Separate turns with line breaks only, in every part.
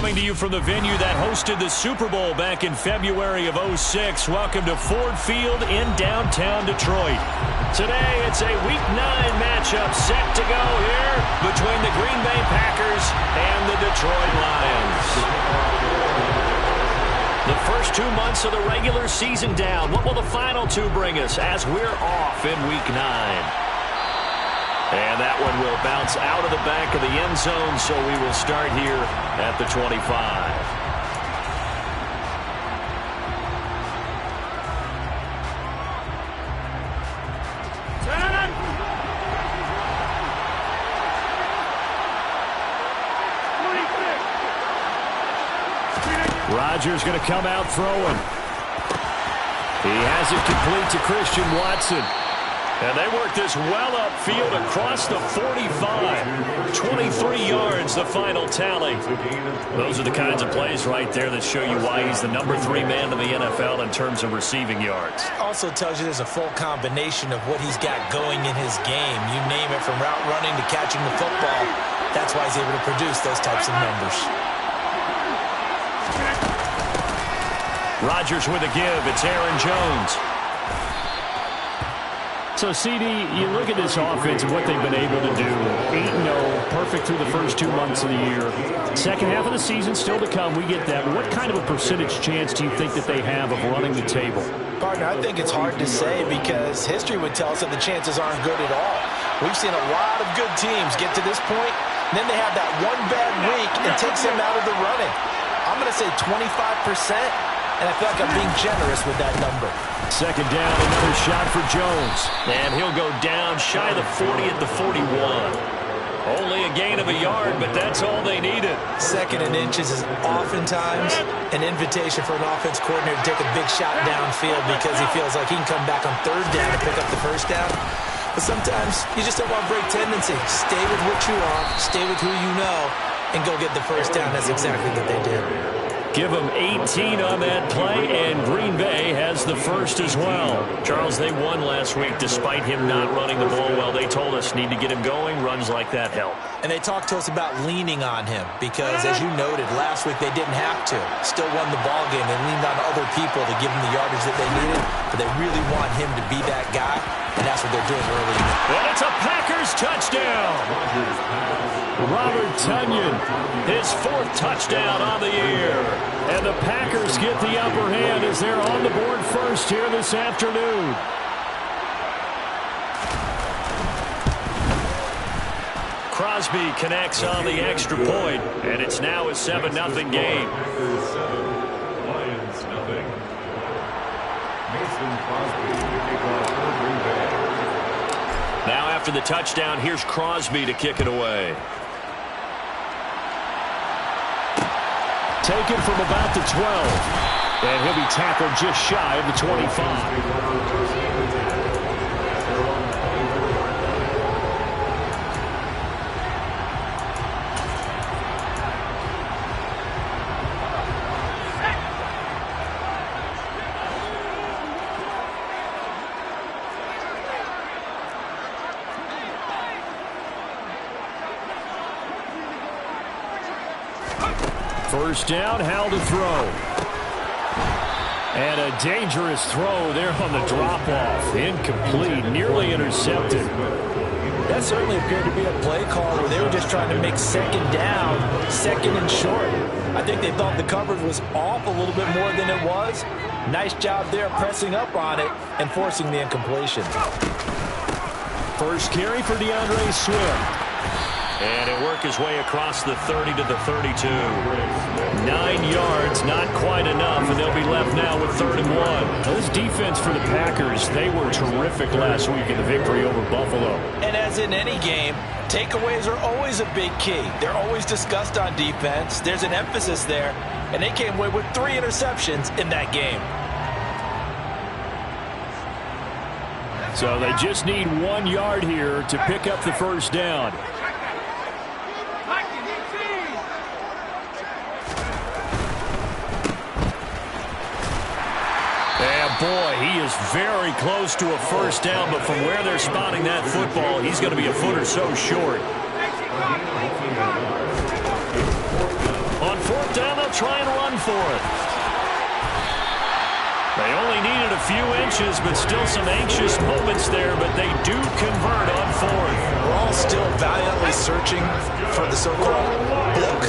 coming to you from the venue that hosted the Super Bowl back in February of '06. Welcome to Ford Field in downtown Detroit. Today, it's a Week 9 matchup set to go here between the Green Bay Packers and the Detroit Lions. The first 2 months of the regular season down. What will the final two bring us as we're off in Week 9? And that one will bounce out of the back of the end zone, so we will start here at the 25. Rodgers going to come out throwing. He has it complete to Christian Watson. And they work this well upfield across the 45. 23 yards, the final tally. Those are the kinds of plays right there that show you why he's the number 3 man in the NFL in terms of receiving yards.
Also tells you there's a full combination of what he's got going in his game. You name it, from route running to catching the football. That's why he's able to produce those types of numbers.
Rodgers with a give. It's Aaron Jones.
So, CD, you look at this offense and what they've been able to do. 8-0, perfect through the first 2 months of the year. Second half of the season still to come. We get that. What kind of a percentage chance do you think that they have of running the table?
Partner, I think it's hard to say because history would tell us that the chances aren't good at all. We've seen a lot of good teams get to this point, and then they have that one bad week and takes them out of the running. I'm going to say 25%. And I feel like I'm being generous with that number.
Second down, another shot for Jones. And he'll go down shy of the 40 at the 41. Only a gain of a yard, but that's all they needed.
Second and inches is oftentimes an invitation for an offense coordinator to take a big shot downfield because he feels like he can come back on third down and pick up the first down. But sometimes you just don't want to break tendency. Stay with what you are, stay with who you know, and go get the first down. That's exactly what they did.
Give them 18 on that play, and Green Bay has the first as well. Charles, they won last week despite him not running the ball well. They told us need to get him going. Runs like that help.
And they talked to us about leaning on him because, as you noted, last week they didn't have to. Still won the ball game. They leaned on other people to give them the yardage that they needed, but they really want him to be that guy, and that's what they're doing early.
And it's a Packers touchdown. Robert Tonyan, his 4th touchdown on the year. And the Packers get the upper hand as they're on the board first here this afternoon. Crosby connects on the extra point, and it's now a 7-0 game.
Lions nothing. Mason Crosby to kick off for Green Bay.
Now after the touchdown, here's Crosby to kick it away.
Taken from about the 12. And he'll be tackled just shy of the 25.
First down, Hal to throw. And a dangerous throw there on the drop-off. Incomplete, nearly intercepted.
That certainly appeared to be a play call where they were just trying to make second down, second and short. I think they thought the coverage was off a little bit more than it was. Nice job there pressing up on it and forcing the incompletion.
First carry for DeAndre Swift. And he'll work his way across the 30 to the 32. 9 yards, not quite enough, and they'll be left now with 3rd and 1.
This defense for the Packers, they were terrific last week in the victory over Buffalo.
And as in any game, takeaways are always a big key. They're always discussed on defense. There's an emphasis there, and they came away with 3 interceptions in that game.
So they just need 1 yard here to pick up the first down. Boy, he is very close to a first down, but from where they're spotting that football, he's going to be a foot or so short. On 4th try and run for it. They only needed a few inches, but still some anxious moments there, but they do convert on fourth.
We're all still valiantly searching for the so-called book,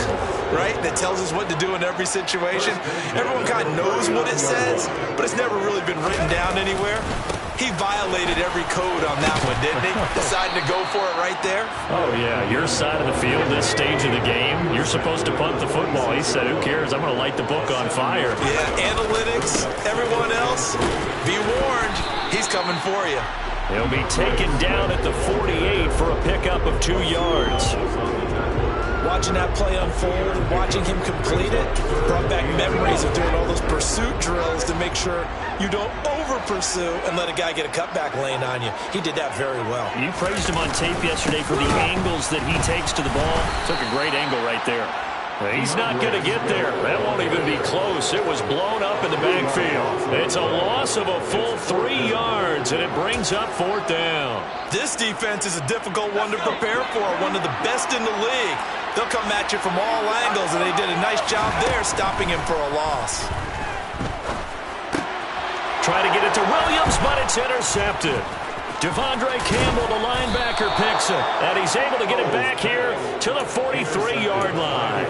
right, that tells us what to do in every situation. Everyone kind of knows what it says, but it's never really been written down anywhere. He violated every code on that one, didn't he? Deciding to go for it right there.
Oh, yeah. Your side of the field, this stage of the game, you're supposed to punt the football. He said, who cares? I'm going to light the book on fire.
Yeah, analytics, everyone else, be warned, he's coming for you.
He'll be taken down at the 48 for a pickup of 2 yards.
Watching that play unfold and watching him complete it brought back memories of doing all those pursuit drills to make sure you don't over-pursue and let a guy get a cutback lane on you. He did that very well.
You praised him on tape yesterday for the angles that he takes to the ball. Took a great angle right there. He's not going to get there. That won't even be close. It was blown up in the backfield. It's a loss of a full 3 yards, and it brings up 4th down.
This defense is a difficult one to prepare for, one of the best in the league. They'll come at you from all angles, and they did a nice job there stopping him for a loss.
Try to get it to Williams, but it's intercepted. Devondre Campbell, the linebacker, picks it, and he's able to get it back here to the 43-yard line.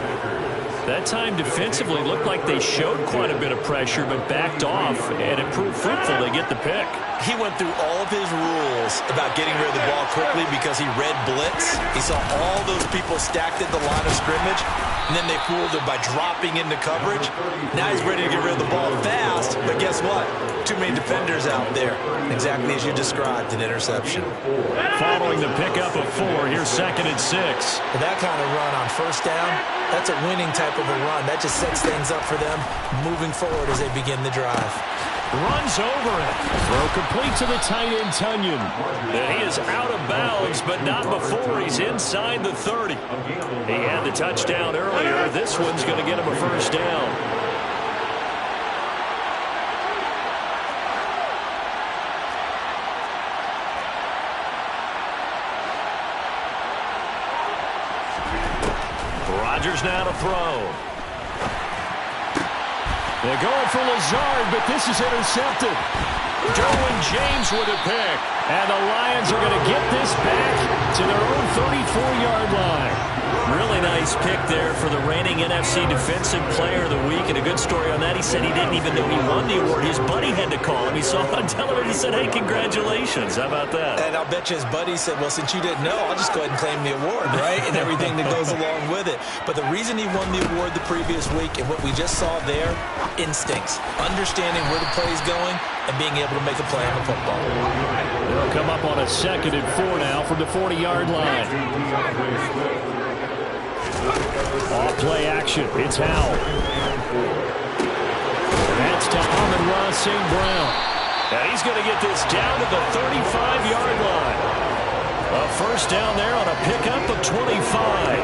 That time defensively looked like they showed quite a bit of pressure but backed off, and it proved fruitful. They get the pick.
He went through all of his rules about getting rid of the ball quickly because he read blitz. He saw all those people stacked at the line of scrimmage, and then they fooled him by dropping into coverage. Now he's ready to get rid of the ball fast, but guess what? Too many defenders out there. Exactly as you described, an interception.
Following the pickup of 4, here's 2nd and 6.
With that kind of run on 1st down, that's a winning type of a run. That just sets things up for them moving forward as they begin the drive.
Runs over it. Throw complete to the tight end, Tunyon. And he is out of bounds, but not before he's inside the 30. He had the touchdown earlier. This one's going to get him a 1st down. Rodgers now to throw. They're going for Lazard, but this is intercepted. Derwin James with a pick. And the Lions are going to get this back to their own 34-yard line. Really nice pick there for the reigning NFC Defensive Player of the Week. And a good story on that. He said he didn't even know he won the award. His buddy had to call him. He saw it on television. He said, hey, congratulations. How about that?
And I'll bet you his buddy said, well, since you didn't know, I'll just go ahead and claim the award, right? And everything that goes along with it. But the reason he won the award the previous week and what we just saw there, instincts, understanding where the play is going and being able to make a play on the football.
They'll come up on a 2nd and 4 now from the 40-yard line. Off play action. It's Howell. That's to Amon-Ra St. Brown. And he's going to get this down to the 35-yard line. A 1st down there on a pickup of 25.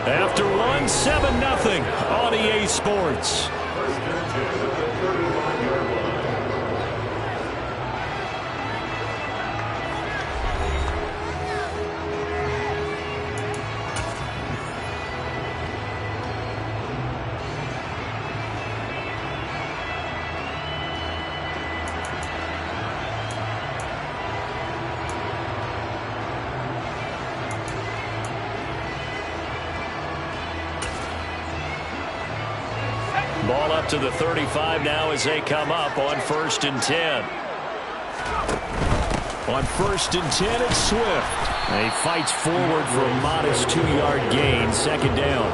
After one, 7-0 on EA Sports. Ball up to the 35 now as they come up on 1st and 10. On 1st and 10, it's Swift. He fights forward for a modest 2-yard gain, 2nd down.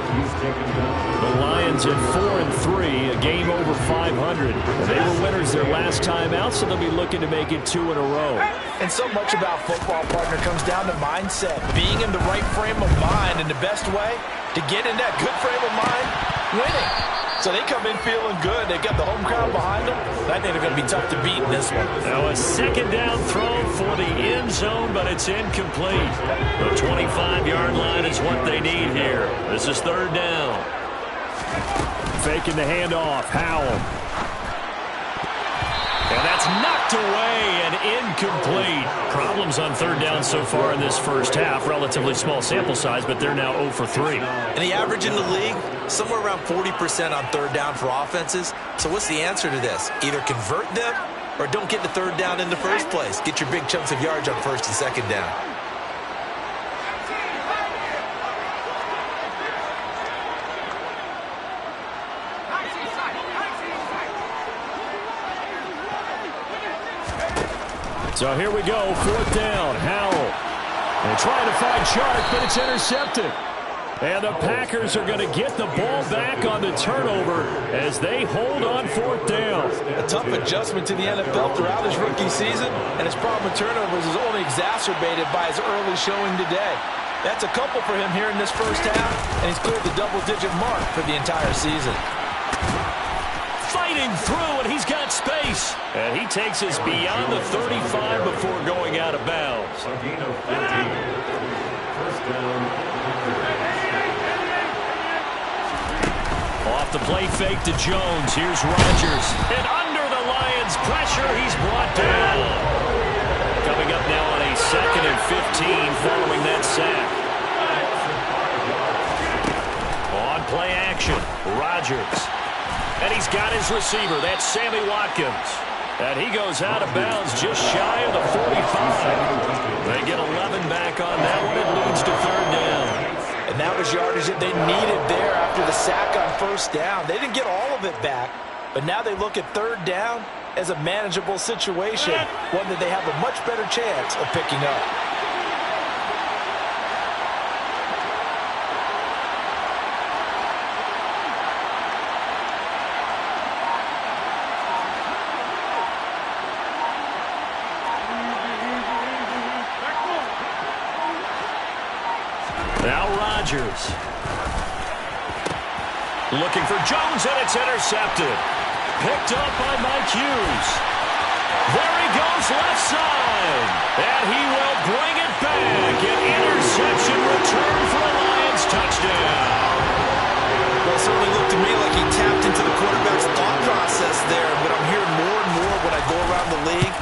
The Lions at 4-3, a game over 500. They were winners their last time out, so they'll be looking to make it 2 in a row.
And so much about football, partner, comes down to mindset. Being in the right frame of mind, and the best way to get in that good frame of mind, winning. So they come in feeling good. They got the home crowd behind them. I think they're going to be tough to beat in this one.
Now a 2nd down throw for the end zone, but it's incomplete. The 25-yard line is what they need here. This is 3rd down. Faking the handoff. Howell. And that's knocked away and incomplete. Problems on third down so far in this first half. Relatively small sample size, but they're now 0 for 3.
And the average in the league, somewhere around 40% on third down for offenses. So what's the answer to this? Either convert them or don't get the third down in the first place. Get your big chunks of yards on first and second down.
So here we go, fourth down, Howell. They're trying to find Chark, but it's intercepted. And the Packers are going to get the ball back on the turnover as they hold on fourth down.
A tough adjustment to the NFL throughout his rookie season, and his problem with turnovers is only exacerbated by his early showing today. That's a couple for him here in this first half, and he's cleared the double-digit mark for the entire season.
Fighting through, and he's got space. And he takes us beyond the 35 before going out of bounds. Off the play fake to Jones. Here's Rodgers. And under the Lions' pressure, he's brought down. Coming up now on a 2nd and 15 following that sack. On play action, Rodgers. And he's got his receiver. That's Sammy Watkins. And he goes out of bounds just shy of the 45. They get 11 back on that one. It leads to third down.
And that was yardage that they needed there after the sack on first down. They didn't get all of it back, but now they look at third down as a manageable situation, one that they have a much better chance of picking up.
Now Rodgers. Looking for Jones, and it's intercepted. Picked up by Mike Hughes. There he goes, left side. And he will bring it back. An interception return for a Lions touchdown.
Well, it certainly looked to me like he tapped into the quarterback's thought process there. But I'm hearing more and more when I go around the league,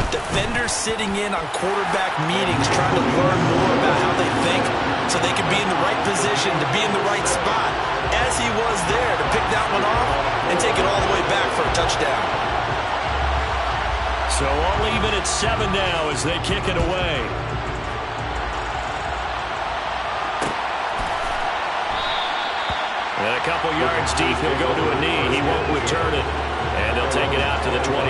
defenders sitting in on quarterback meetings trying to learn more about how they think so they can be in the right position, to be in the right spot, as he was there, to pick that one off and take it all the way back for a touchdown.
So all even at 7 now as they kick it away. And a couple yards deep, he'll go to a knee. He won't return it. And they'll take it out to the 25.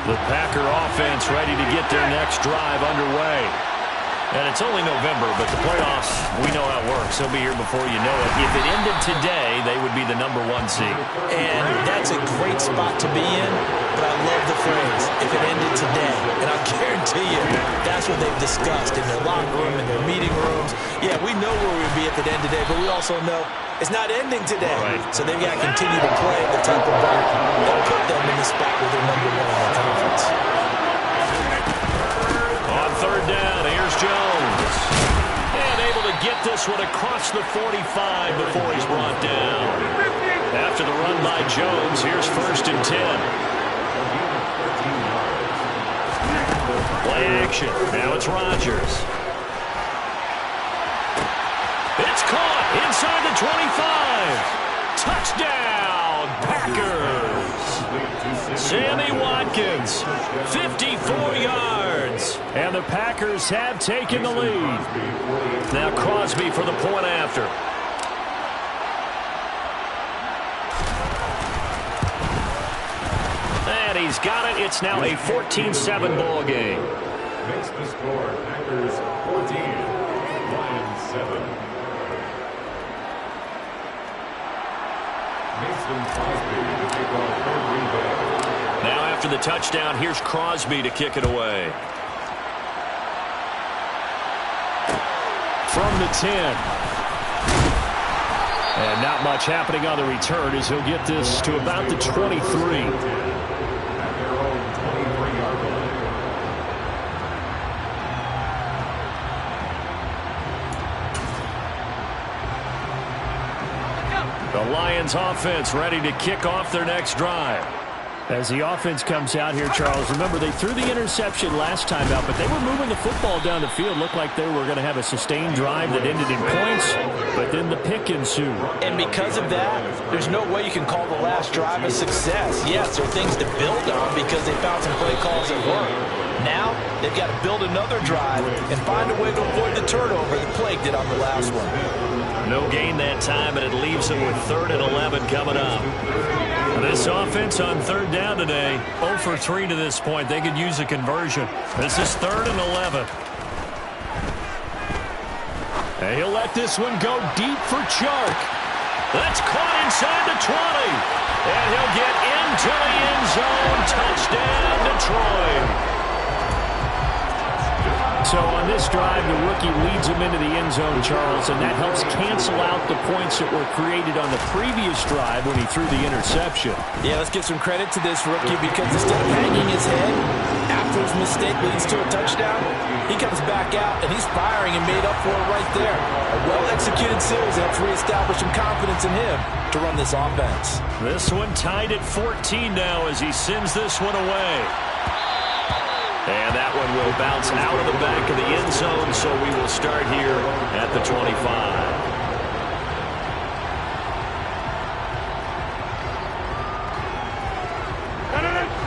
The Packer offense ready to get their next drive underway. And it's only November, but the playoffs, we know how it works. They'll be here before you know it. If it ended today, they would be the #1 seed.
And that's a great spot to be in, but I love the phrase, if it ended today. And I guarantee you, that's what they've discussed in their locker room, in their meeting rooms. Yeah, we know where we'd be at the end today, but we also know it's not ending today.
Right.
So they've got to continue to play at the top of ball and put them in the spot where they're #1 in the conference.
On third down, here's Jones. And able to get this one across the 45 before he's brought down. After the run by Jones, here's 1st and 10. Play action. Now it's Rodgers. It's caught inside the 25. Touchdown, Packers. Sammy Watkins, 54 yards. And the Packers have taken the lead. Now Crosby for the point after. And he's got it. It's now a 14-7 ball game.
Makes the score Packers 14, Lions 7.
Now after the touchdown, here's Crosby to kick it away. From the 10. And not much happening on the return as he'll get this to about the 23.
At their own 23-yard line.
The Lions offense ready to kick off their next drive.
As the offense comes out here, Charles, remember they threw the interception last time out, but they were moving the football down the field. Looked like they were going to have a sustained drive that ended in points, but then the pick ensued.
And because of that, there's no way you can call the last drive a success. Yes, there are things to build on because they found some play calls that work. Now, they've got to build another drive and find a way to avoid the turnover that plagued it on the last one.
No gain that time, and it leaves them with 3rd and 11 coming up. This offense on 3rd down today, 0 for 3 to this point. They could use a conversion. This is 3rd and 11.
And he'll let this one go deep for Chark.
That's caught inside the 20. And he'll get into the end zone. Touchdown, Detroit.
So on this drive, the rookie leads him into the end zone, Charles, and that helps cancel out the points that were created on the previous drive when he threw the interception.
Yeah, let's give some credit to this rookie because instead of hanging his head after his mistake leads to a touchdown, he comes back out and he's firing and made up for it right there. A well-executed series helps reestablish some confidence in him to run this offense.
This one tied at 14 now as he sends this one away. And that one will bounce out of the back of the end zone, so we will start here at the 25.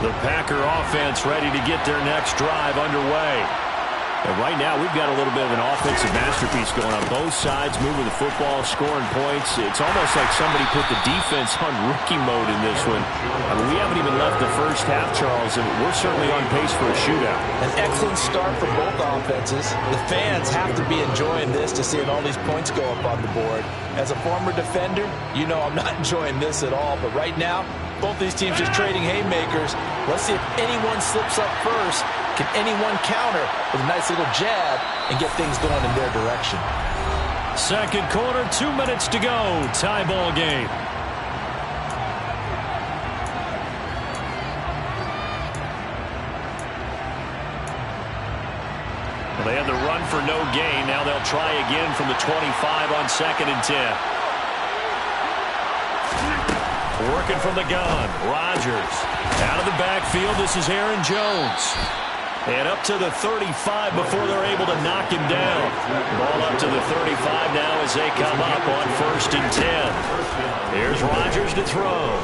The Packer offense ready to get their next drive underway. And right now, we've got a little bit of an offensive masterpiece going on both sides, moving the football, scoring points. It's almost like somebody put the defense on rookie mode in this one. I mean, we haven't even left the first half, Charles, and we're certainly on pace for a shootout.
An excellent start for both offenses. The fans have to be enjoying this to seeing all these points go up on the board. As a former defender, you know I'm not enjoying this at all, but right now, both these teams just trading haymakers. Let's see if anyone slips up first. Can anyone counter with a nice little jab and get things going in their direction?
Second quarter, 2 minutes to go. Tie ball game. Well, they had the run for no gain. Now they'll try again from the 25 on 2nd and 10. Working from the gun, Rodgers. Out of the backfield, this is Aaron Jones. And up to the 35 before they're able to knock him down. Ball up to the 35 now as they come up on 1st and 10. Here's Rodgers to throw.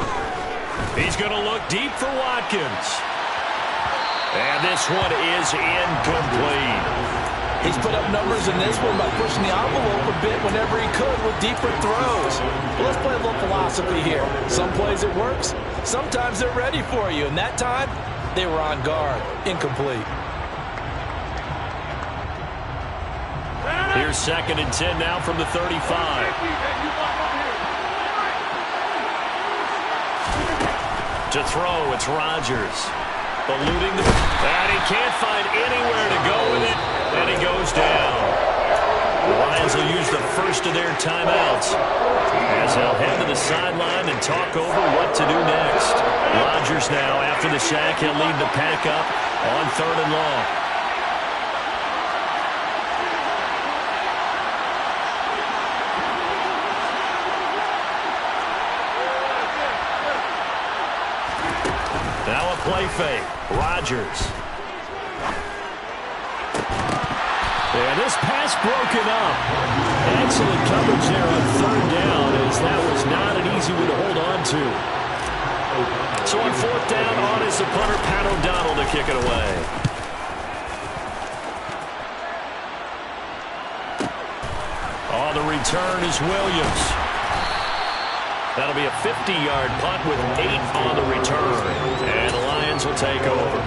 He's going to look deep for Watkins. And this one is incomplete.
He's put up numbers in this one by pushing the envelope a bit whenever he could with deeper throws. But let's play a little philosophy here. Some plays it works, sometimes they're ready for you. And that time, they were on guard. Incomplete.
Here's 2nd and 10 now from the 35. To throw, it's Rodgers. Eluding the... And he can't find anywhere to go with it. And he goes down. The Lions will use the first of their timeouts as they'll head to the sideline and talk over what to do next. Rodgers now, after the sack, he'll lead the pack up on 3rd and long. Now a play fake. Rodgers. And this pass broken up. Excellent coverage there on 3rd down, as that was not an easy one to hold on to. So on 4th down, on is the punter, Pat O'Donnell, to kick it away. On the return is Williams. That'll be a 50-yard punt with 8 on the return. And the Lions will take over.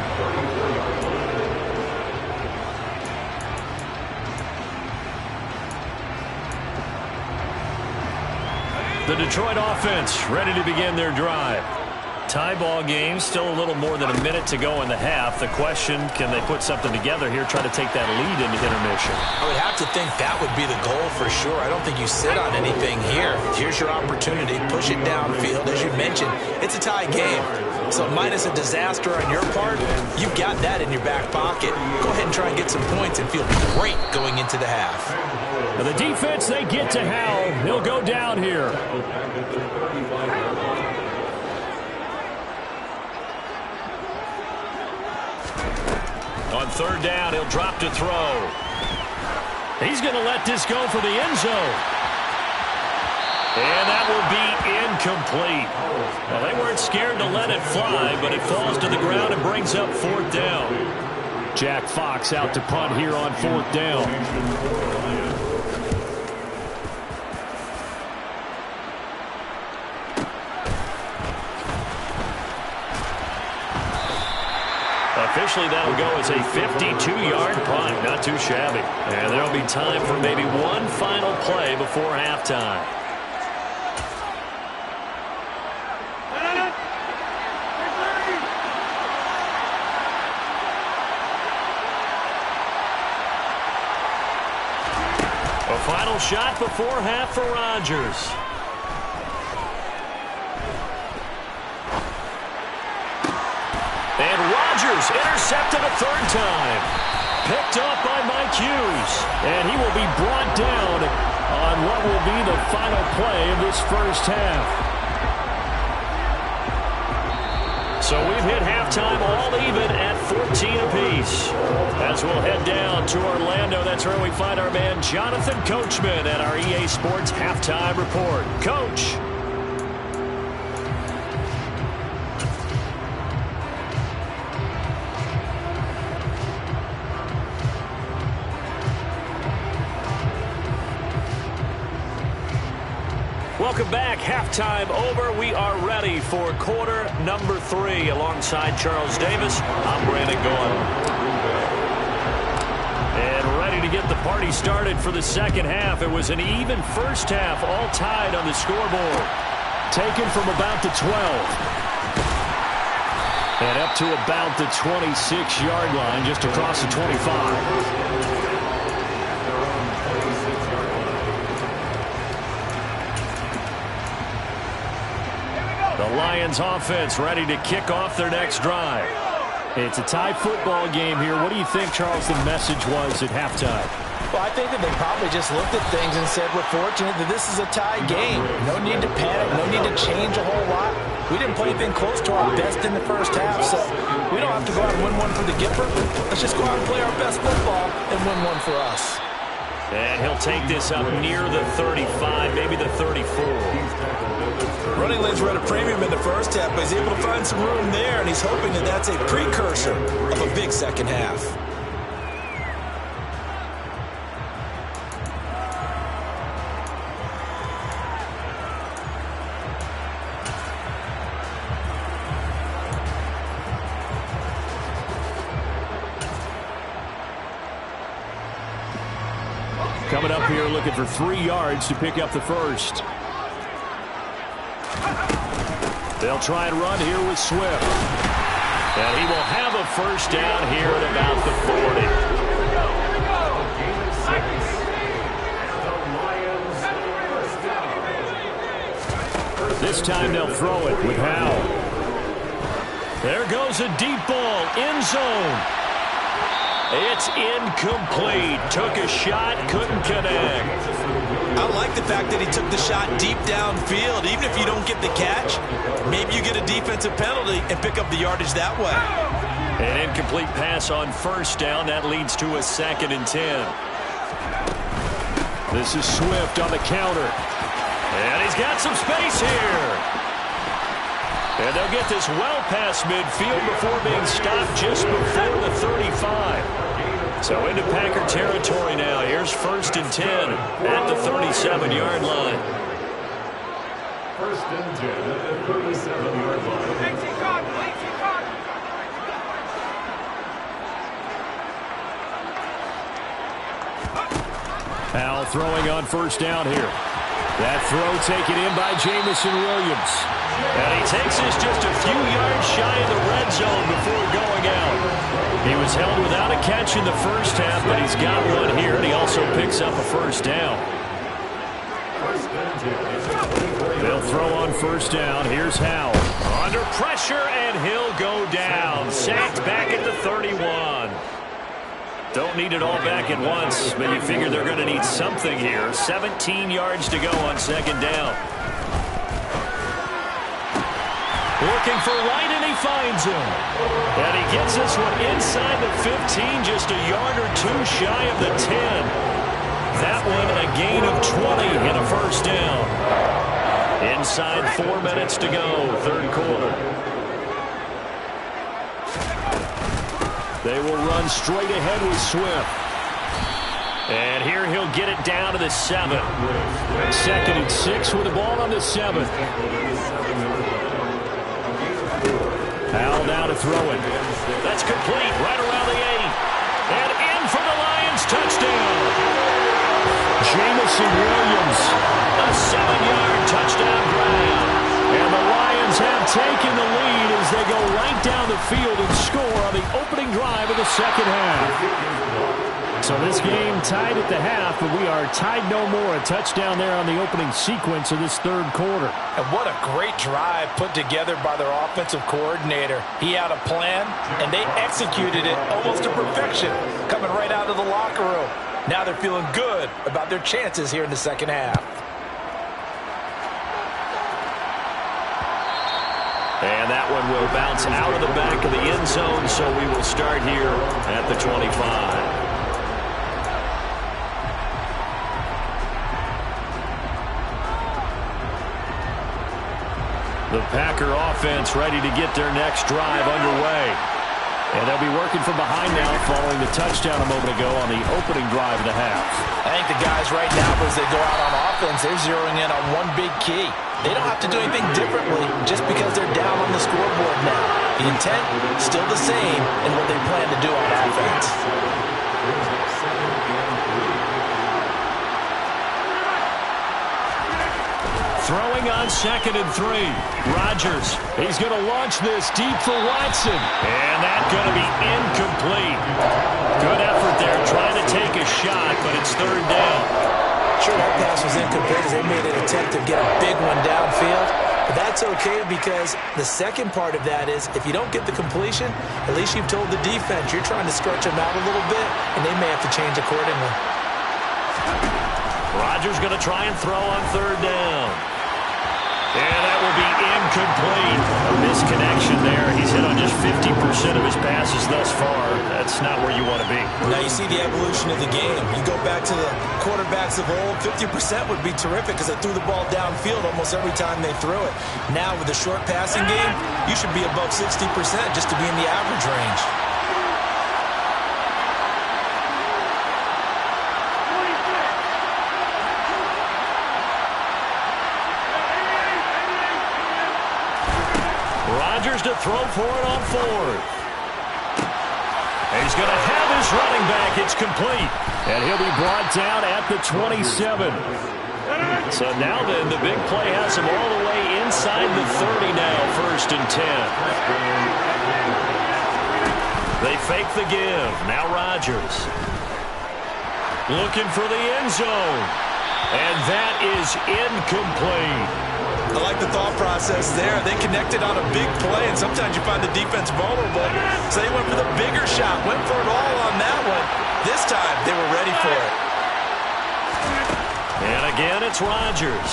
The Detroit offense ready to begin their drive. Tie ball game, still a little more than a minute to go in the half. The question, can they put something together here, try to take that lead into intermission?
I would have to think that would be the goal for sure. I don't think you sit on anything here. Here's your opportunity. Push it downfield. As you mentioned, it's a tie game. So minus a disaster on your part, you've got that in your back pocket. Go ahead and try and get some points and feel great going into the half.
The defense, they get to Howell. He'll go down here.
On third down, he'll drop to throw. He's going to let this go for the end zone. And that will be incomplete. Well, they weren't scared to let it fly, but it falls to the ground and brings up fourth down.
Jack Fox out to punt here on fourth down.
Officially, that'll go as a 52-yard punt. Not too shabby. And there'll be time for maybe one final play before halftime. A final shot before half for Rodgers. And Rodgers intercepted a third time. Picked up by Mike Hughes. And he will be brought down on what will be the final play of this first half. So we've hit halftime all even at 14 apiece. As we'll head down to Orlando, that's where we find our man Jonathan Coachman at our EA Sports Halftime Report. Coach. Welcome back. Halftime over. We are ready for quarter number 3. Alongside Charles Davis, I'm Brandon Gordon. And ready to get the party started for the second half. It was an even first half, all tied on the scoreboard.
Taken from about the 12. And up to about the 26-yard line, just across the 25.
The Lions offense ready to kick off their next drive.
It's a tie football game here. What do you think, Charles, the message was at halftime?
Well, I think that they probably just looked at things and said, we're fortunate that this is a tie game. No need to panic. No need to change a whole lot. We didn't play anything close to our best in the first half, so we don't have to go out and win one for the Gipper. Let's just go out and play our best football and win one for us.
And he'll take this up near the 35, maybe the 34.
Running lanes were at a premium in the first half, but he's able to find some room there, and he's hoping that that's a precursor of a big second half.
Coming up here looking for 3 yards to pick up the first.
They'll try and run here with Swift. And he will have a first down here at about the 40.
This time they'll throw it with Howell.
There goes a deep ball, end zone. It's incomplete. Took a shot, couldn't connect.
I like the fact that he took the shot deep downfield. Even if you don't get the catch, maybe you get a defensive penalty and pick up the yardage that way.
An incomplete pass on first down. That leads to a 2nd and 10.
This is Swift on the counter.
And he's got some space here. And they'll get this well past midfield before being stopped just before the 35. So into Packer territory now. Here's 1st and 10 at the 37-yard line.
1st and 10 at the 37-yard line.
Howell throwing on first down here. That throw taken in by Jamison Williams.
And he takes this just a few yards shy of the red zone before going out. He was held without a catch in the first half, but he's got one here, and he also picks up a first down.
They'll throw on first down. Here's Howell.
Under pressure, and he'll go down. Sacked back at the 31. Don't need it all back at once, but you figure they're going to need something here. 17 yards to go on second down. Looking for Wright, and he finds him. And he gets this one inside the 15, just a yard or two shy of the 10. That one a gain of 20 and a first down. Inside 4 minutes to go, third quarter. They will run straight ahead with Swift. And here he'll get it down to the 7. 2nd and 6 with the ball on the 7. Al now to throw it. That's complete right around the 8. And in for the Lions, touchdown. Jamison Williams, a 7-yard touchdown grab. And the Lions have taken the lead as they go right down the field and score on the opening drive of the second half. So this game tied at the half, but we are tied no more. A touchdown there on the opening sequence of this third quarter.
And what a great drive put together by their offensive coordinator. He had a plan, and they executed it almost to perfection, coming right out of the locker room. Now they're feeling good about their chances here in the second half.
And that one will bounce out of the back of the end zone, so we will start here at the 25. The Packer offense ready to get their next drive underway. And they'll be working from behind now following the touchdown a moment ago on the opening drive of the half.
I think the guys right now, as they go out on offense, they're zeroing in on one big key. They don't have to do anything differently just because they're down on the scoreboard now. The intent, still the same in what they plan to do on offense.
Throwing on 2nd and 3. Rodgers, he's going to launch this deep for Watson. And that's going to be incomplete. Good effort there trying to take a shot, but it's third down.
Sure, that pass was incomplete as they made an attempt to get a big one downfield. But that's okay because the second part of that is if you don't get the completion, at least you've told the defense you're trying to stretch them out a little bit, and they may have to change accordingly.
Rodgers going to try and throw on third down. And that will be incomplete. A misconnection there. He's hit on just 50% of his passes thus far. That's not where you want to be.
Now you see the evolution of the game. You go back to the quarterbacks of old, 50% would be terrific because they threw the ball downfield almost every time they threw it. Now with the short passing game, you should be above 60% just to be in the average range.
Rodgers to throw for it on 4th. And he's going to have his running back. It's complete. And he'll be brought down at the 27. So now then, the big play has him all the way inside the 30 now, 1st and 10. They fake the give. Now Rodgers. Looking for the end zone. And that is incomplete.
I like the thought process there. They connected on a big play, and sometimes you find the defense vulnerable. So they went for the bigger shot, went for it all on that one. This time, they were ready for it.
And again, it's Rodgers.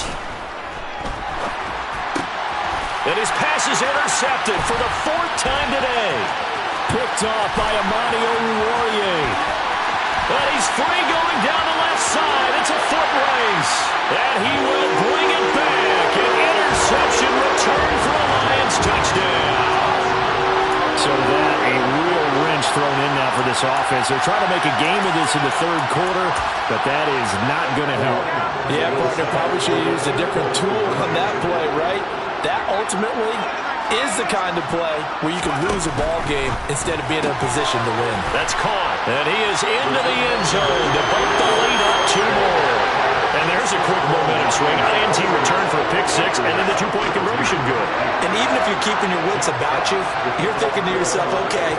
And his pass is intercepted for the 4th time today. Picked off by Amani Oruwariye. And he's free going down the left side. It's a foot race. And he will bring it back. An interception return for a Lions touchdown. So that a real wrench thrown in now for this offense. They're trying to make a game of this in the third quarter, but that is not going to help.
Yeah, partner, probably should have used a different tool on that play, right? That ultimately is the kind of play where you can lose a ball game instead of being in a position to win.
That's caught. And he is into the end zone to bump the lead up 2 more. And there's a quick momentum swing. INT return for a pick 6, and then the 2-point conversion good.
And even if you're keeping your wits about you, you're thinking to yourself, okay,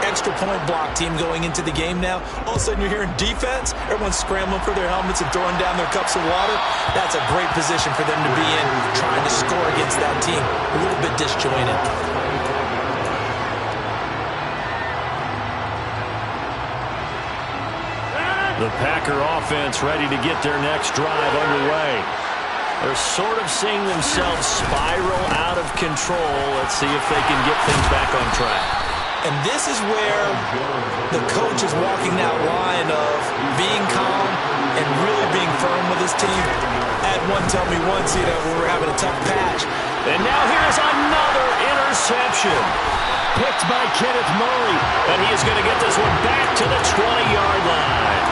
extra point block team going into the game now. All of a sudden you're hearing defense. Everyone's scrambling for their helmets and throwing down their cups of water. That's a great position for them to be in, trying to score against that team. A little bit disjointed.
The Packer offense ready to get their next drive underway. They're sort of seeing themselves spiral out of control. Let's see if they can get things back on track.
And this is where the coach is walking that line of being calm and really being firm with his team. I had one tell me once, when we were having a tough patch.
And now here's another interception. Picked by Kenneth Murray. And he is going to get this one back to the 20-yard line.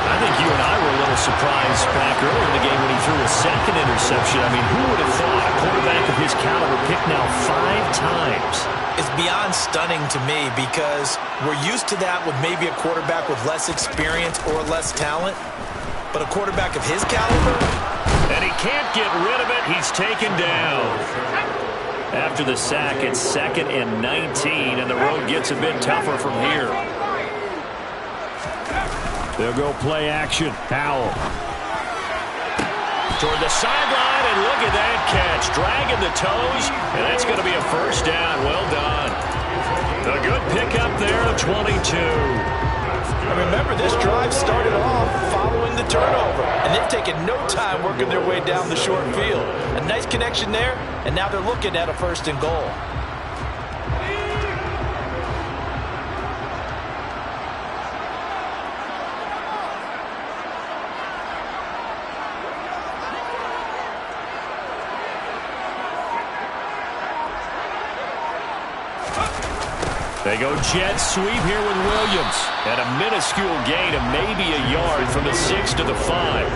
I think you and I were a little surprised back earlier in the game when he threw a second interception. I mean, who would have thought a quarterback of his caliber picked now 5 times?
It's beyond stunning to me because we're used to that with maybe a quarterback with less experience or less talent. But a quarterback of his caliber?
And he can't get rid of it. He's taken down. After the sack, it's 2nd and 19, and the road gets a bit tougher from here. They'll go play action. Powell. Toward the sideline, and look at that catch. Dragging the toes, and that's going to be a first down. Well done. A good pickup there of 22.
And remember, this drive started off following the turnover, and they've taken no time working their way down the short field. A nice connection there, and now they're looking at a 1st and goal.
They go jet sweep here with Williams. And a minuscule gain of maybe a yard from the 6 to the 5.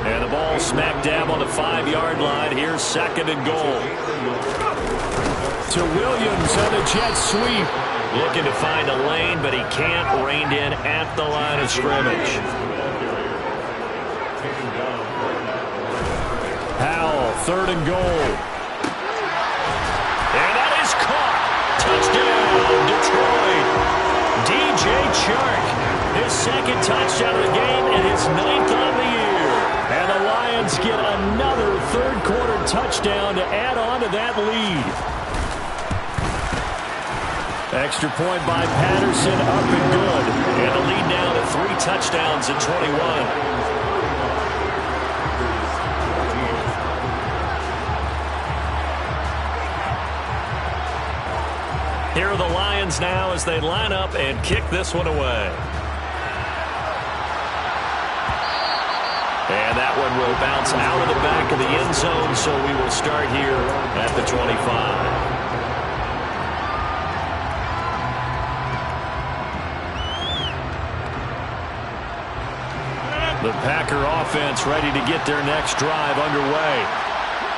And the ball smack dab on the 5-yard line. Here's 2nd and goal. To Williams on the jet sweep. Looking to find a lane, but he can't. Reined in at the line of scrimmage. Powell, 3rd and goal. And that is caught. Touchdown, Detroit. DJ Chark, his 2nd touchdown of the game and his 9th on the year. And the Lions get another 3rd-quarter touchdown to add on to that lead. Extra point by Patterson, up and good. And the lead now to 3 touchdowns at 21. Here are the Lions now as they line up and kick this one away. And that one will bounce out of the back of the end zone, so we will start here at the 25. The Packer offense ready to get their next drive underway.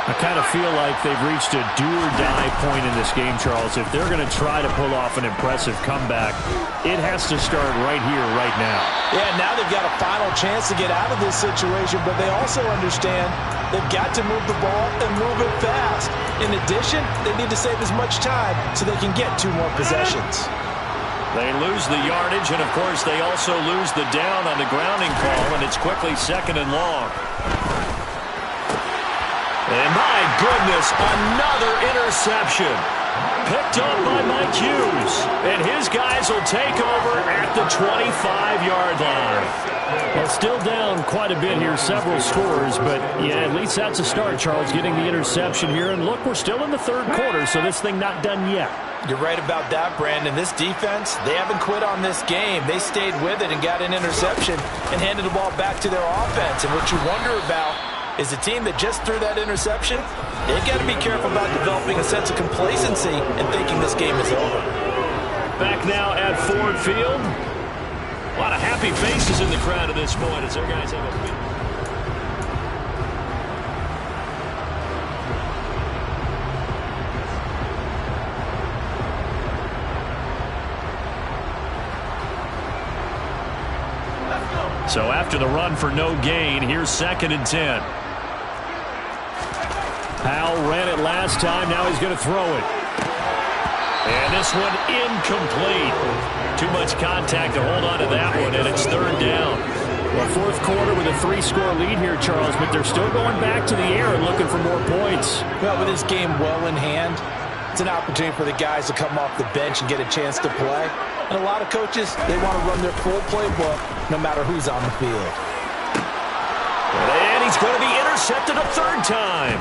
I kind of feel like they've reached a do-or-die point in this game, Charles. If they're going to try to pull off an impressive comeback, it has to start right here, right now.
Yeah, now they've got a final chance to get out of this situation, but they also understand they've got to move the ball and move it fast. In addition, they need to save as much time so they can get 2 more possessions.
They lose the yardage, and, of course, they also lose the down on the grounding call, and it's quickly 2nd and long. And my goodness, another interception. Picked up by Mike Hughes. And his guys will take over at the 25-yard line.
Well, still down quite a bit here, several scores, but yeah, at least that's a start, Charles, getting the interception here. And look, we're still in the 3rd quarter, so this thing not done yet.
You're right about that, Brandon. This defense, they haven't quit on this game. They stayed with it and got an interception and handed the ball back to their offense. And what you wonder about is the team that just threw that interception, they've got to be careful about developing a sense of complacency and thinking this game is over.
Back now at Ford Field. A lot of happy faces in the crowd at this point as their guys have a win. So after the run for no gain, here's 2nd and 10. Powell ran it last time. Now he's going to throw it. And this one incomplete. Too much contact to hold on to that one, and it's 3rd down. Well, 4th quarter with a 3-score lead here, Charles, but they're still going back to the air and looking for more points.
Well, with this game well in hand, it's an opportunity for the guys to come off the bench and get a chance to play. And a lot of coaches, they want to run their full playbook no matter who's on the field.
And he's going to be intercepted a third time.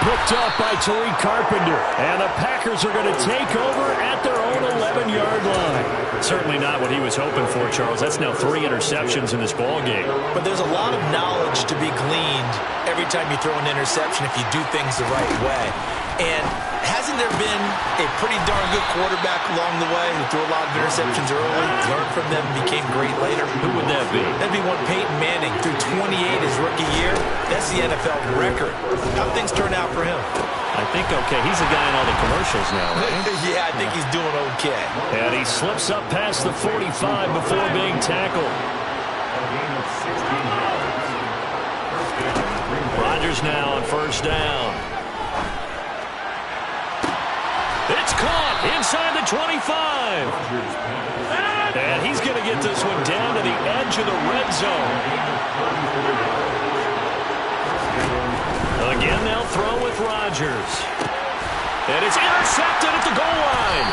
Picked up by Tariq Carpenter. And the Packers are going to take over at their own 11-yard line. Certainly not what he was hoping for, Charles. That's now 3 interceptions in this ballgame.
But there's a lot of knowledge to be gleaned every time you throw an interception if you do things the right way. And hasn't there been a pretty darn good quarterback along the way who threw a lot of interceptions early, learned from them, and became great later?
Who would that be?
That'd be one Peyton Manning. Threw 28 his rookie year. That's the NFL record. How'd things turn out for him?
I think okay. He's the guy in all the commercials now, right?
Yeah, I think he's doing okay.
And he slips up past the 45 before being tackled. Rodgers now on first down. It's caught inside the 25. And he's going to get this one down to the edge of the red zone. Again, they'll throw with Rodgers. And it's intercepted at the goal line.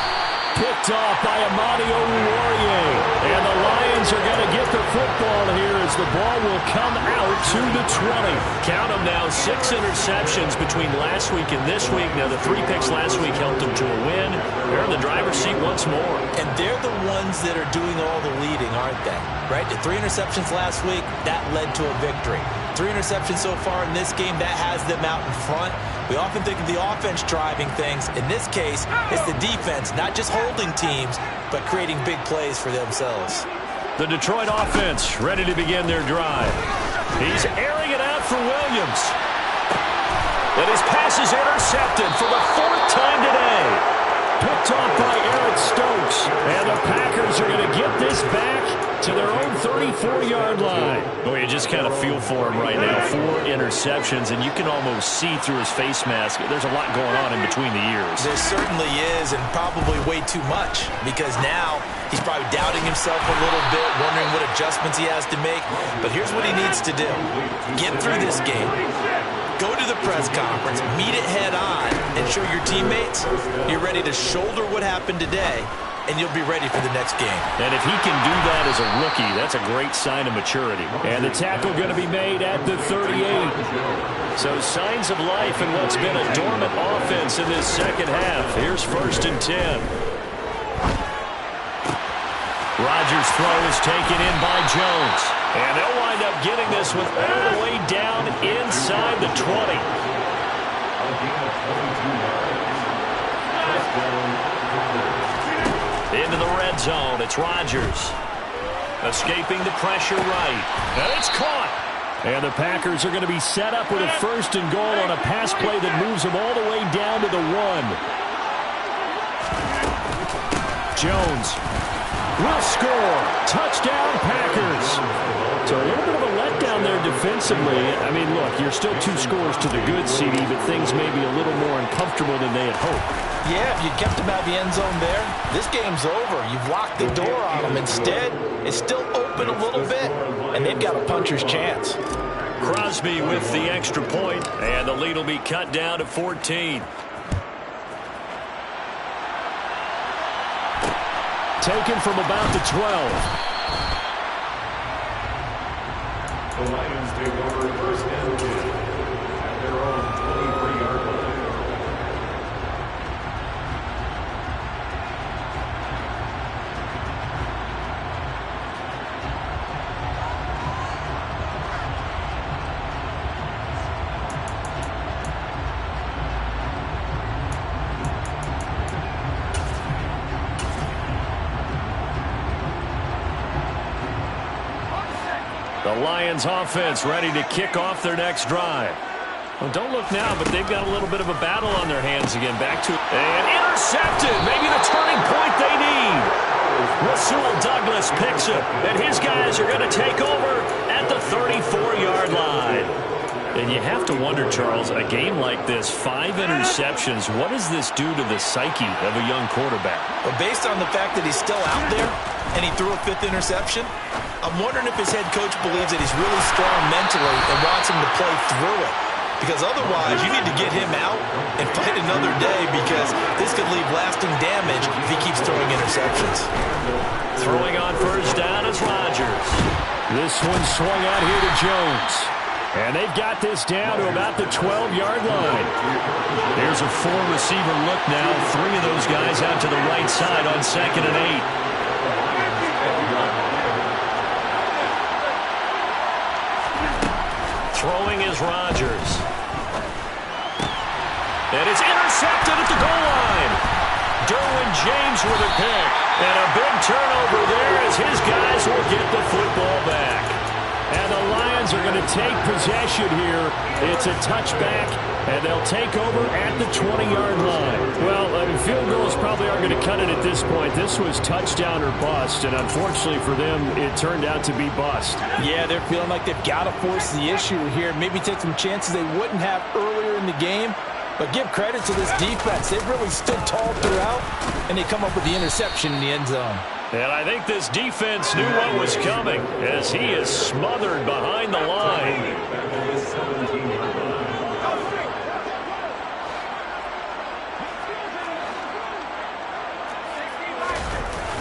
Picked off by Amadi Oruwariye. And the Lions are going to get the football here as the ball will come out to the 20. Count them now, 6 interceptions between last week and this week. Now, the 3 picks last week helped them to a win. They're in the driver's seat once more.
And they're the ones that are doing all the leading, aren't they? Right? The 3 interceptions last week, that led to a victory. 3 interceptions so far in this game, that has them out in front. We often think of the offense driving things. In this case, it's the defense, not just holding teams, but creating big plays for themselves.
The Detroit offense ready to begin their drive. He's airing it out for Williams. And his pass is intercepted for the 4th time today. Picked off by Eric Stokes. And the Packers are going to get this back to their own 34-yard line. Oh, you just kind of feel for him right now. 4 interceptions, and you can almost see through his face mask. There's a lot going on in between the ears.
There certainly is, and probably way too much, because now he's probably doubting himself a little bit, wondering what adjustments he has to make. But here's what he needs to do. Get through this game. Go to the press conference, meet it head on, and show your teammates you're ready to shoulder what happened today, and you'll be ready for the next game.
And if he can do that as a rookie, that's a great sign of maturity. And the tackle going to be made at the 38. So signs of life in what's been a dormant offense in this second half. Here's 1st and 10. Rodgers' throw is taken in by Jones. And they'll wind up getting this one all the way down inside the 20. Into the red zone, it's Rodgers. Escaping the pressure right. And it's caught. And the Packers are going to be set up with a 1st and goal on a pass play that moves them all the way down to the 1. Jones will score. Touchdown, Packers. So a little bit of a letdown there defensively. I mean, look, you're still 2 scores to the good, CD, but things may be a little more uncomfortable than they had hoped.
Yeah, if you kept him out of the end zone there, this game's over. You've locked the door on him. Instead, it's still open a little bit, and they've got a puncher's chance.
Crosby with the extra point, and the lead will be cut down to 14. Taken from about the 12.
The Lions take over 1st and 10 at their own 23-yard line.
The Lions offense ready to kick off their next drive. Well, don't look now, but they've got a little bit of a battle on their hands again. Back to it. And intercepted. Maybe the turning point they need. Rasul Douglas picks it. And his guys are going to take over at the 34-yard line. And you have to wonder, Charles, a game like this, 5 interceptions, what does this do to the psyche of a young quarterback?
Well, based on the fact that he's still out there and he threw a 5th interception, I'm wondering if his head coach believes that he's really strong mentally and wants him to play through it. because otherwise you need to get him out and fight another day, because this could leave lasting damage if he keeps throwing interceptions.
Throwing on first down is Rodgers. This one swung out here to Jones. And they've got this down to about the 12-yard line. There's a four-receiver look now. Three of those guys out to the right side on 2nd and 8. Throwing is Rodgers. And it's intercepted at the goal line. Derwin James with a pick. And a big turnover there as his guys will get the football back. And the Lions are going to take possession here. It's a touchback, and they'll take over at the 20-yard line. Well, field goals probably aren't going to cut it at this point. This was touchdown or bust, and unfortunately for them, it turned out to be bust.
Yeah, they're feeling like they've got to force the issue here. Maybe take some chances they wouldn't have earlier in the game. But give credit to this defense. They've really stood tall throughout, and they come up with the interception in the end zone.
And I think this defense knew what was coming as he is smothered behind the line.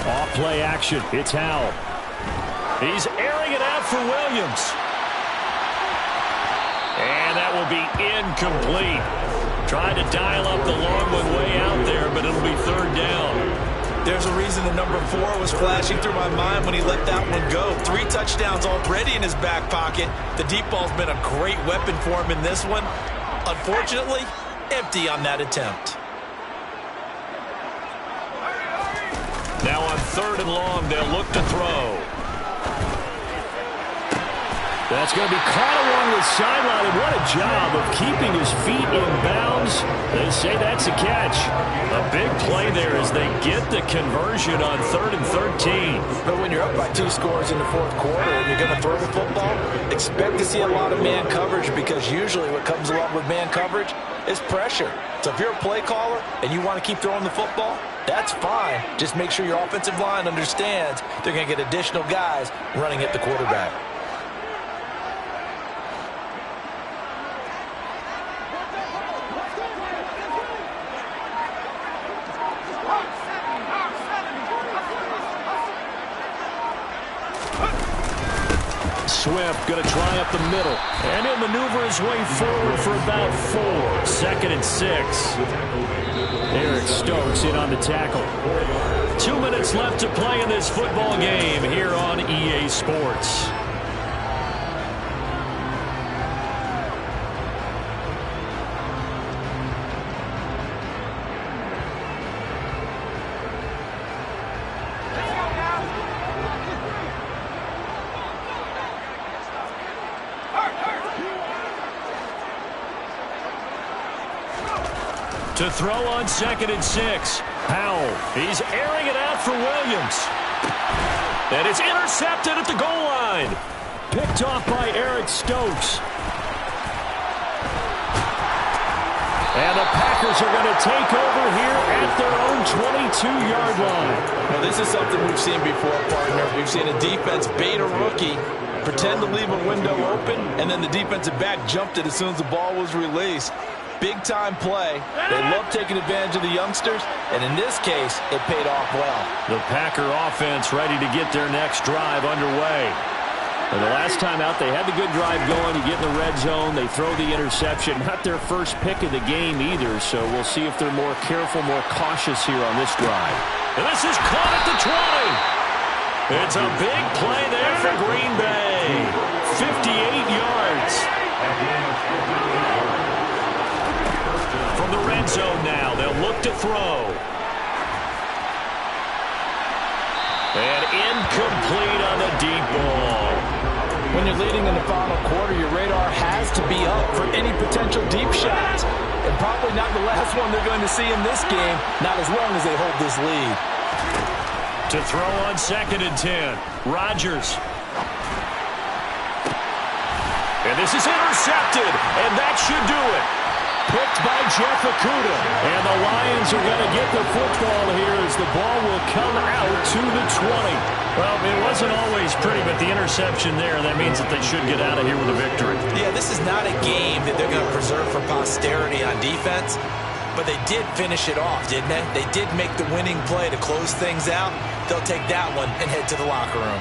Off play action. It's Howell. He's airing it out for Williams. And that will be incomplete. Tried to dial up the long one way out there, but it'll be 3rd down.
There's a reason the number 4 was flashing through my mind when he let that one go. 3 touchdowns already in his back pocket. The deep ball's been a great weapon for him in this one. Unfortunately, empty on that attempt.
Now on 3rd and long, they'll look to throw. That's going to be caught along the sideline, and what a job of keeping his feet in bounds. They say that's a catch. A big play there as they get the conversion on 3rd and 13.
But when you're up by 2 scores in the 4th quarter and you're going to throw the football, expect to see a lot of man coverage, because usually what comes along with man coverage is pressure. So if you're a play caller and you want to keep throwing the football, that's fine. Just make sure your offensive line understands they're going to get additional guys running at the quarterback.
Swift going to try up the middle. And he'll maneuver his way forward for about 4. 2nd and 6. Eric Stokes in on the tackle. 2 minutes left to play in this football game here on EA Sports. To throw on 2nd and 6. Howell. He's airing it out for Williams. And it's intercepted at the goal line. Picked off by Eric Stokes. And the Packers are going to take over here at their own 22-yard line.
Well, this is something we've seen before, partner. We've seen a defense bait a rookie, pretend to leave a window open, and then the defensive back jumped it as soon as the ball was released. Big-time play. They love taking advantage of the youngsters, and in this case, it paid off well.
The Packer offense ready to get their next drive underway. And the last time out, they had the good drive going. You get in the red zone, they throw the interception. Not their first pick of the game either, so we'll see if they're more careful, more cautious here on this drive. And this is caught at the 20. It's a big play there for Green Bay. 58 yards. From the red zone now, they'll look to throw. And incomplete on the deep ball.
When you're leading in the final quarter, your radar has to be up for any potential deep shots. And probably not the last one they're going to see in this game, not as long as they hold this lead.
To throw on 2nd and 10, Rodgers. And this is intercepted, and that should do it. picked by Jeff Okudah. And the Lions are going to get the football here as the ball will come out to the 20. Well, it wasn't always pretty, but the interception there, that means that they should get out of here with a victory.
Yeah, this is not a game that they're going to preserve for posterity on defense, but they did finish it off, didn't they? They did make the winning play to close things out. They'll take that one and head to the locker room.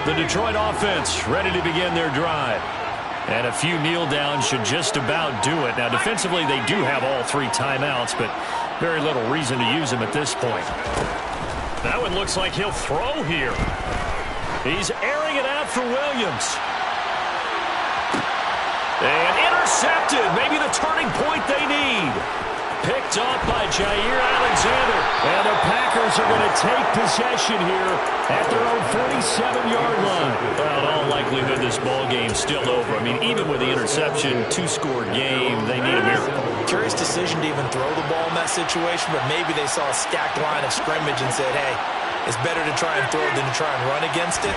The Detroit offense ready to begin their drive. And a few kneel downs should just about do it. Now, defensively, they do have all 3 timeouts, but very little reason to use them at this point. That one looks like he'll throw here. He's airing it out for Williams. And intercepted. Maybe the turning point they need. Picked off by Jair Alexander. And the Packers are going to take possession here at their own 47-yard line. Well, in all likelihood, this ball game's still over. I mean, even with the interception, 2-score game, they need a miracle.
Curious decision to even throw the ball in that situation, but maybe they saw a stacked line of scrimmage and said, hey, it's better to try and throw it than to try and run against it.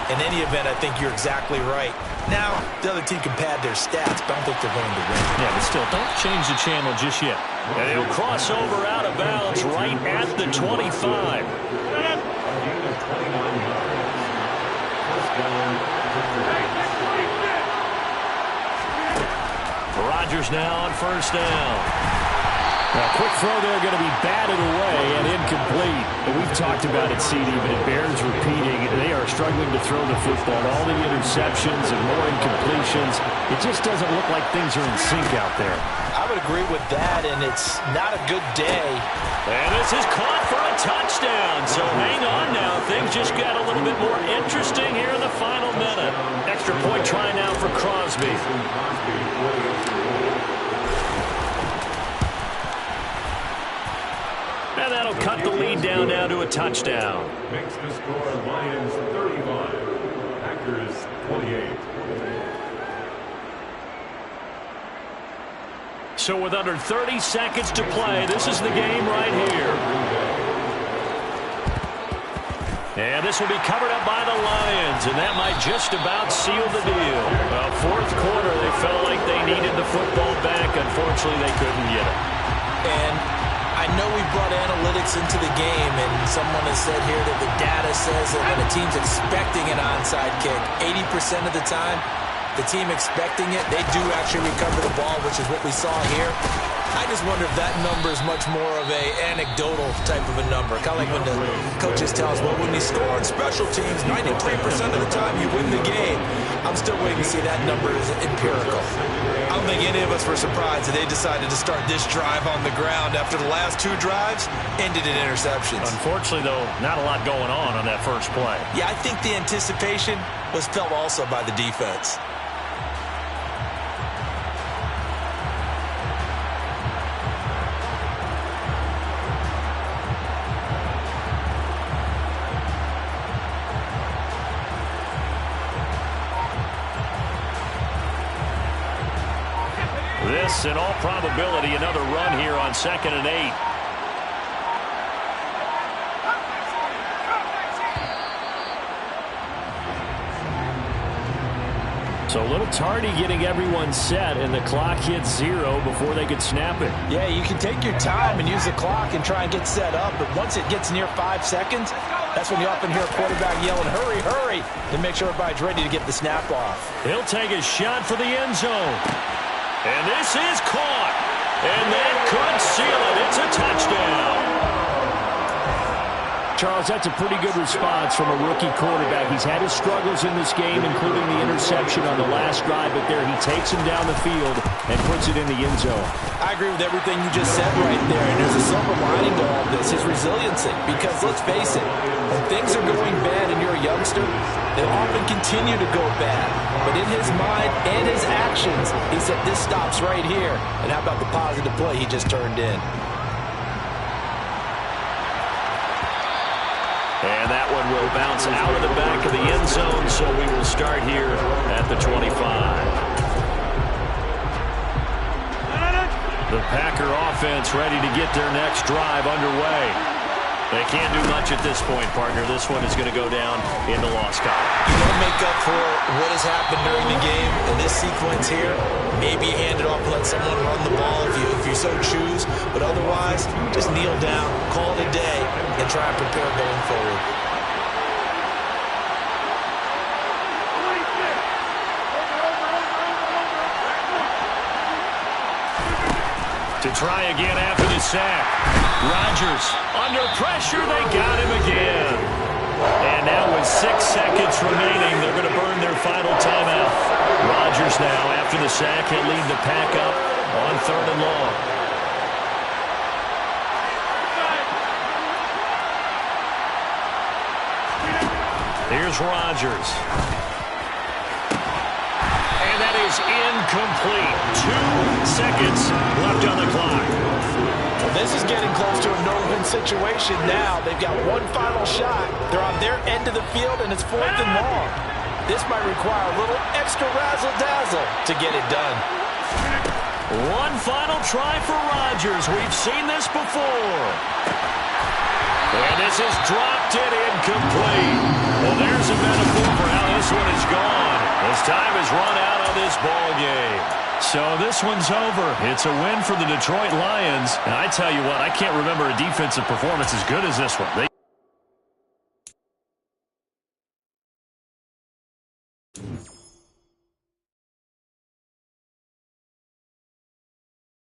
In any event, I think you're exactly right. Now, the other team can pad their stats, but I don't think they're going to win.
Yeah, but still, don't change the channel just yet. And he'll cross over out of bounds right at the 25. Rodgers now on first down. Now, quick throw there going to be batted away and incomplete. And we've talked about it, CD, but it bears repeating. They are struggling to throw the football. All the interceptions and more incompletions. It just doesn't look like things are in sync out there.
I would agree with that, and it's not a good day.
And this is caught for a touchdown. So hang on now. Things just got a little bit more interesting here in the final minute. Extra point try now for Crosby. And that'll cut the lead down now to a touchdown.
Makes the score Lions 35, Packers 28.
So with under 30 seconds to play, this is the game right here. And this will be covered up by the Lions, and that might just about seal the deal. Well, fourth quarter, they felt like they needed the football back. Unfortunately, they couldn't get it.
And I know we brought analytics into the game, and someone has said here that the data says that when a team's expecting an onside kick, 80% of the time, the team expecting it, they do actually recover the ball, which is what we saw here. I just wonder if that number is much more of a anecdotal type of a number. Kind of like when the coaches tell us, well, when you score on special teams, 93% of the time you win the game. I'm still waiting to see that number is empirical. I don't think any of us were surprised that they decided to start this drive on the ground after the last 2 drives ended in interceptions.
Unfortunately, though, not a lot going on that first play.
Yeah, I think the anticipation was felt also by the defense.
This, in all probability, another run here on 2nd and 8. So a little tardy getting everyone set, and the clock hits 0 before they could snap it.
Yeah, you can take your time and use the clock and try and get set up, but once it gets near 5 seconds, that's when you often hear a quarterback yelling, hurry, hurry, to make sure everybody's ready to get the snap off.
He'll take a shot for the end zone. And this is caught. And that could seal it. It's a touchdown.
Charles, that's a pretty good response from a rookie quarterback. He's had his struggles in this game, including the interception on the last drive, but there he takes him down the field and puts it in the end zone.
I agree with everything you just said right there, and there's a silver lining to all this, his resiliency, because let's face it, when things are going bad and you're a youngster, they often continue to go bad. But in his mind and his actions, he said, this stops right here. And how about the positive play he just turned in?
And that one will bounce out of the back of the end zone, so we will start here at the 25. The Packer offense ready to get their next drive underway. They can't do much at this point, partner. This one is going to go down in the loss column.
You don't make up for what has happened during the game in this sequence here. Maybe hand it off and let someone run the ball if you so choose. But otherwise, just kneel down, call it a day, and try and prepare going forward.
To try again after the sack. Rodgers under pressure. They got him again. And now with 6 seconds remaining, they're going to burn their final timeout. Rodgers now, after the sack, he'll lead the pack up on 3rd and long. Here's Rodgers. And that is incomplete. 2 seconds left on the clock.
Well, this is getting close to a no-win situation now. They've got one final shot. They're on their end of the field, and it's 4th and long. This might require a little extra razzle-dazzle to get it done.
One final try for Rodgers. We've seen this before. And this is dropped it incomplete. Well, there's a metaphor for how this one is gone. As time has run out on this ball game. So this one's over. It's a win for the Detroit Lions. And I tell you what, I can't remember a defensive performance as good as this one.